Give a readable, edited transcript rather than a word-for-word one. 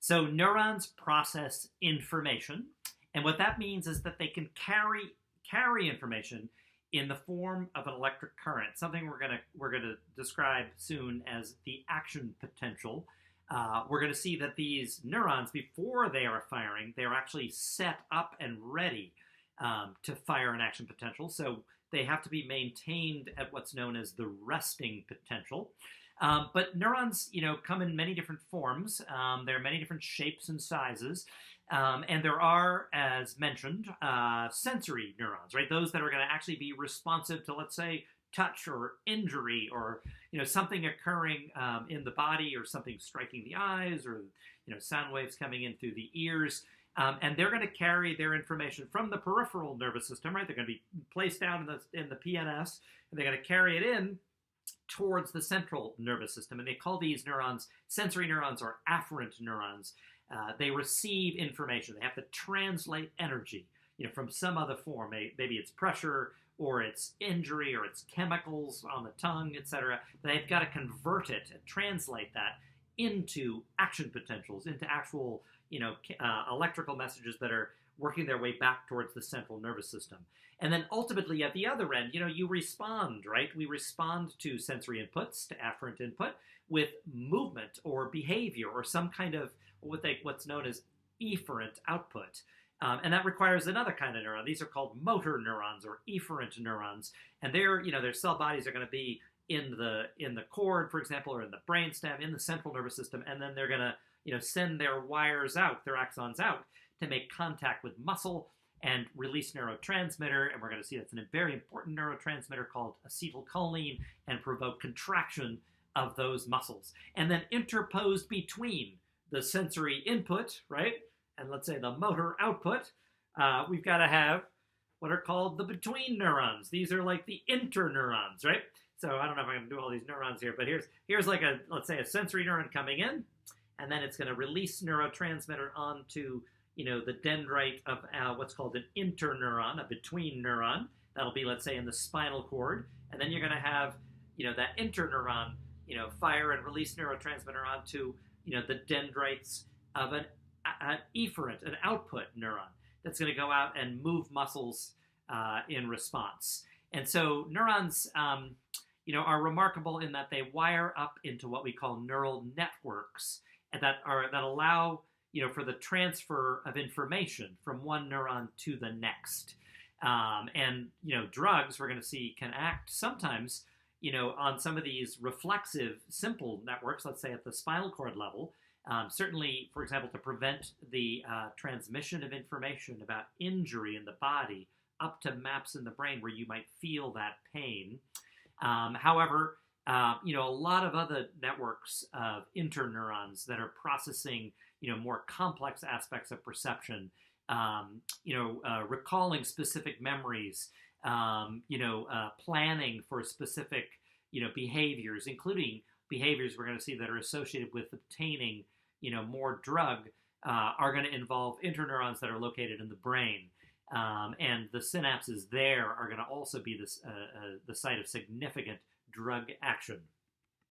So neurons process information, and what that means is that they can carry information in the form of an electric current, something we're gonna describe soon as the action potential. We're going to see that these neurons, before they are firing, they are actually set up and ready to fire an action potential. So they have to be maintained at what's known as the resting potential. But neurons, come in many different forms. There are many different shapes and sizes. And there are, as mentioned, sensory neurons, right? Those that are going to actually be responsive to, let's say, touch or injury, or something occurring in the body, or something striking the eyes, or sound waves coming in through the ears, and they're going to carry their information from the peripheral nervous system, right? They're going to be placed down in the PNS, and they're going to carry it in towards the central nervous system, and they call these neurons sensory neurons or afferent neurons. They receive information. They have to translate energy, from some other form. Maybe it's pressure, or it's injury, or it's chemicals on the tongue, etc. They've got to convert it and translate that into action potentials, into actual, electrical messages that are working their way back towards the central nervous system. And then ultimately at the other end, you respond, right? We respond to sensory inputs, to afferent input, with movement or behavior or some kind of what's known as efferent output. And that requires another kind of neuron. These are called motor neurons or efferent neurons. And their cell bodies are going to be in the cord, for example, or in the brainstem, in the central nervous system, and then they're going to send their wires out, their axons out, to make contact with muscle and release neurotransmitter. And we're going to see that's a very important neurotransmitter called acetylcholine, and provoke contraction of those muscles. And then interposed between the sensory input, right, and let's say the motor output, we've got to have what are called the between neurons. These are like the interneurons, right? So I don't know if I'm going to do all these neurons here, but here's like let's say a sensory neuron coming in, and then it's going to release neurotransmitter onto, the dendrite of what's called an interneuron, a between neuron. That'll be, let's say, in the spinal cord. And then you're going to have, that interneuron, fire and release neurotransmitter onto, the dendrites of an efferent, an output neuron that's going to go out and move muscles in response. And so neurons, are remarkable in that they wire up into what we call neural networks, and that allow, for the transfer of information from one neuron to the next. And drugs, we're going to see, can act sometimes, on some of these reflexive, simple networks, let's say at the spinal cord level. Certainly, for example, to prevent the transmission of information about injury in the body up to maps in the brain where you might feel that pain. However, a lot of other networks of interneurons that are processing, more complex aspects of perception, recalling specific memories, planning for specific, behaviors, including behaviors we're going to see that are associated with obtaining, more drug, are going to involve interneurons that are located in the brain. And the synapses there are going to also be the site of significant drug action.